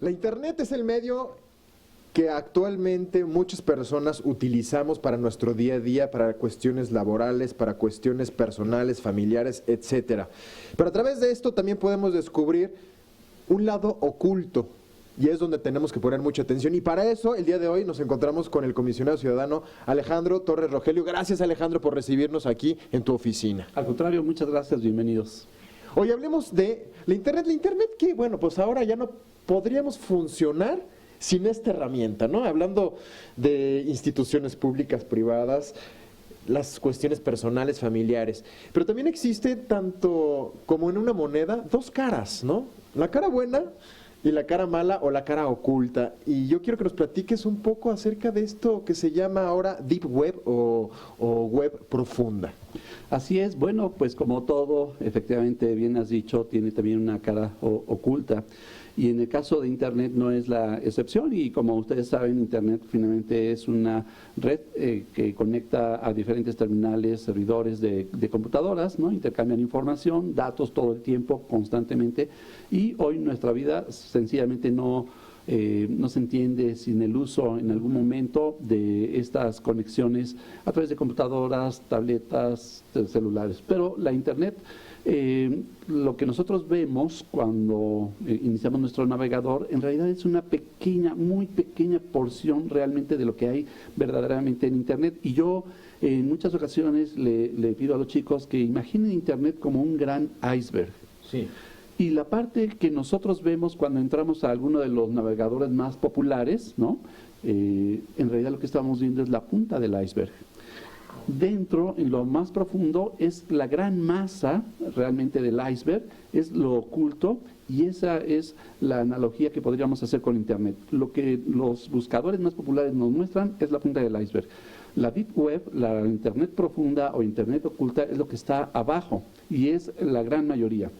La Internet es el medio que actualmente muchas personas utilizamos para nuestro día a día, para cuestiones laborales, para cuestiones personales, familiares, etcétera. Pero a través de esto también podemos descubrir un lado oculto, y es donde tenemos que poner mucha atención. Y para eso, el día de hoy nos encontramos con el comisionado ciudadano Alejandro Torres Rogelio. Gracias, Alejandro, por recibirnos aquí en tu oficina. Al contrario, muchas gracias, bienvenidos. Hoy hablemos de la Internet. La Internet que, bueno, pues ahora ya no podríamos funcionar sin esta herramienta, ¿no? Hablando de instituciones públicas, privadas, las cuestiones personales, familiares. Pero también existe, tanto como en una moneda, dos caras, ¿no? La cara buena y la cara mala o la cara oculta. Y yo quiero que nos platiques un poco acerca de esto que se llama ahora Deep Web o web profunda. Así es, bueno, pues como todo, efectivamente, bien has dicho, tiene también una cara oculta. Y en el caso de Internet no es la excepción, y como ustedes saben, Internet finalmente es una red que conecta a diferentes terminales, servidores de computadoras, ¿no? Intercambian información, datos todo el tiempo, constantemente, y hoy nuestra vida sencillamente no se entiende sin el uso en algún momento de estas conexiones a través de computadoras, tabletas, celulares. Pero la Internet, lo que nosotros vemos cuando iniciamos nuestro navegador, en realidad es una pequeña, muy pequeña porción realmente de lo que hay verdaderamente en Internet. Y yo en muchas ocasiones le pido a los chicos que imaginen Internet como un gran iceberg. Sí. Y la parte que nosotros vemos cuando entramos a alguno de los navegadores más populares, ¿no? En realidad lo que estamos viendo es la punta del iceberg. Dentro, en lo más profundo, es la gran masa realmente del iceberg, es lo oculto, y esa es la analogía que podríamos hacer con Internet. Lo que los buscadores más populares nos muestran es la punta del iceberg. La Deep Web, la Internet profunda o Internet oculta, es lo que está abajo, y es la gran mayoría.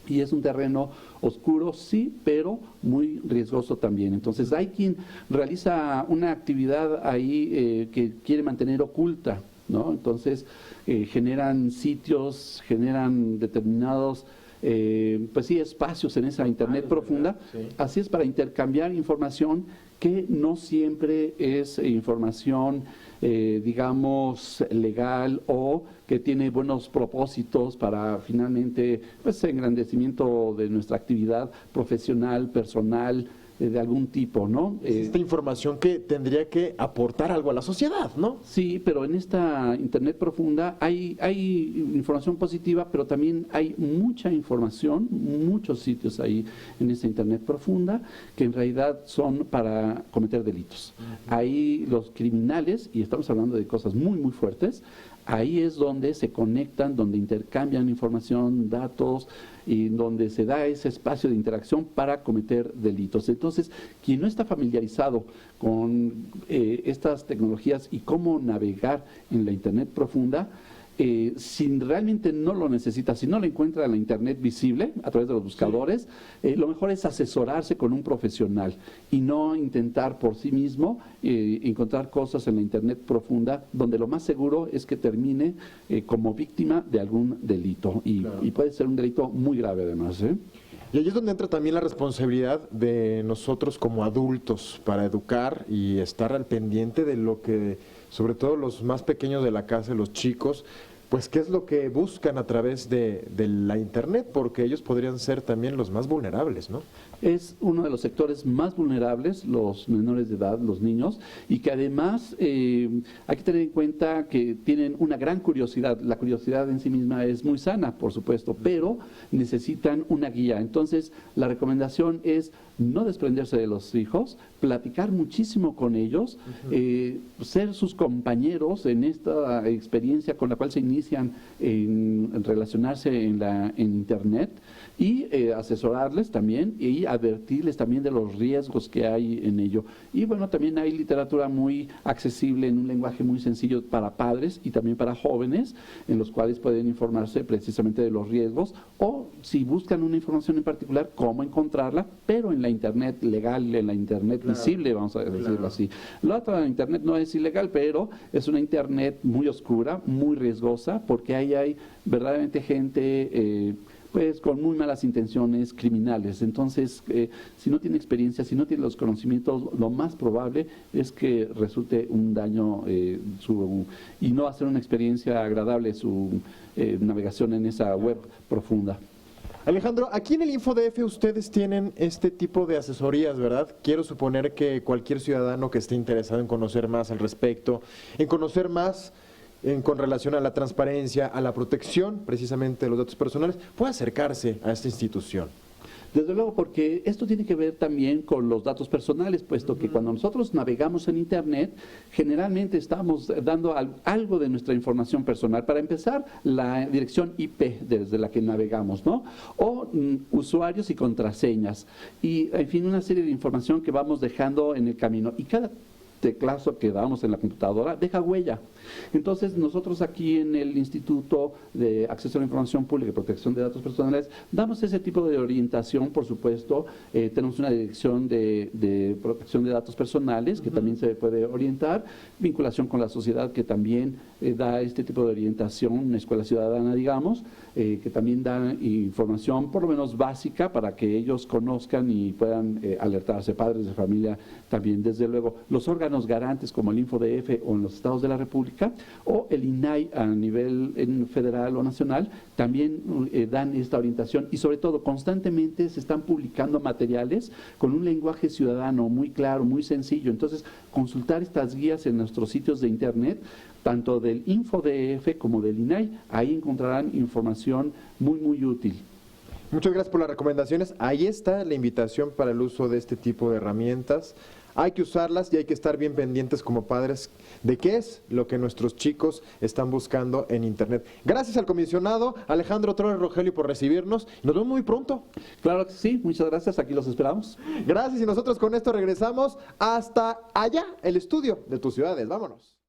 Y es un terreno oscuro, sí, pero muy riesgoso también. Entonces hay quien realiza una actividad ahí que quiere mantener oculta, ¿no? Entonces generan sitios, generan determinados pues sí, espacios en esa Internet profunda. Sí. Así es, para intercambiar información que no siempre es información digamos legal, o que tiene buenos propósitos para finalmente pues engrandecimiento de nuestra actividad profesional, personal, de algún tipo, ¿no? Esta información que tendría que aportar algo a la sociedad, ¿no? Sí, pero en esta Internet profunda hay información positiva, pero también hay mucha información, muchos sitios ahí en esta Internet profunda que en realidad son para cometer delitos. Ahí los criminales, y estamos hablando de cosas muy, muy fuertes, ahí es donde se conectan, donde intercambian información, datos, y donde se da ese espacio de interacción para cometer delitos. Entonces, quien no está familiarizado con estas tecnologías y cómo navegar en la Internet profunda, si realmente no lo necesita, si no lo encuentra en la Internet visible a través de los buscadores, sí, lo mejor es asesorarse con un profesional y no intentar por sí mismo encontrar cosas en la Internet profunda, donde lo más seguro es que termine como víctima de algún delito, y, claro, y puede ser un delito muy grave además, ¿eh? Y ahí es donde entra también la responsabilidad de nosotros como adultos para educar y estar al pendiente de lo que, sobre todo los más pequeños de la casa, los chicos, pues qué es lo que buscan a través de la Internet, porque ellos podrían ser también los más vulnerables, ¿no? Es uno de los sectores más vulnerables, los menores de edad, los niños, y que además hay que tener en cuenta que tienen una gran curiosidad. La curiosidad en sí misma es muy sana, por supuesto, pero necesitan una guía. Entonces, la recomendación es no desprenderse de los hijos, platicar muchísimo con ellos, ser sus compañeros en esta experiencia con la cual se inician en relacionarse en Internet, y asesorarles también y advertirles también de los riesgos que hay en ello. Y bueno, también hay literatura muy accesible en un lenguaje muy sencillo para padres y también para jóvenes, en los cuales pueden informarse precisamente de los riesgos, o si buscan una información en particular, cómo encontrarla, pero en la Internet legal, en la Internet visible, vamos a decirlo así. La otra Internet no es ilegal, pero es una Internet muy oscura, muy riesgosa, porque ahí hay verdaderamente gente pues con muy malas intenciones criminales. Entonces, si no tiene experiencia, si no tiene los conocimientos, lo más probable es que resulte un daño y no va a ser una experiencia agradable su navegación en esa web profunda. Alejandro, aquí en el InfoDF ustedes tienen este tipo de asesorías, ¿verdad? Quiero suponer que cualquier ciudadano que esté interesado en conocer más al respecto, en conocer más con relación a la transparencia, a la protección precisamente de los datos personales, puede acercarse a esta institución. Desde luego, porque esto tiene que ver también con los datos personales, puesto que cuando nosotros navegamos en Internet, generalmente estamos dando algo de nuestra información personal. Para empezar, la dirección IP desde la que navegamos, ¿no? O usuarios y contraseñas. Y, en fin, una serie de información que vamos dejando en el camino. Y cada teclazo que damos en la computadora deja huella. Entonces, nosotros aquí en el Instituto de Acceso a la Información Pública y Protección de Datos Personales damos ese tipo de orientación, por supuesto. Tenemos una dirección de protección de datos personales que también se puede orientar, vinculación con la sociedad que también da este tipo de orientación, una escuela ciudadana, digamos, que también da información por lo menos básica para que ellos conozcan y puedan alertarse, padres de familia también, desde luego. Los órganos garantes como el InfoDF o en los estados de la República o el INAI a nivel federal o nacional también dan esta orientación y sobre todo constantemente se están publicando materiales con un lenguaje ciudadano muy claro, muy sencillo. Entonces, consultar estas guías en nuestros sitios de internet, tanto del InfoDF como del INAI, ahí encontrarán información muy útil. Muchas gracias por las recomendaciones. Ahí está la invitación para el uso de este tipo de herramientas. Hay que usarlas y hay que estar bien pendientes como padres de qué es lo que nuestros chicos están buscando en Internet. Gracias al comisionado Alejandro Torres Rogelio por recibirnos. Nos vemos muy pronto. Claro que sí, muchas gracias, aquí los esperamos. Gracias y nosotros con esto regresamos hasta allá, el estudio de tus ciudades. Vámonos.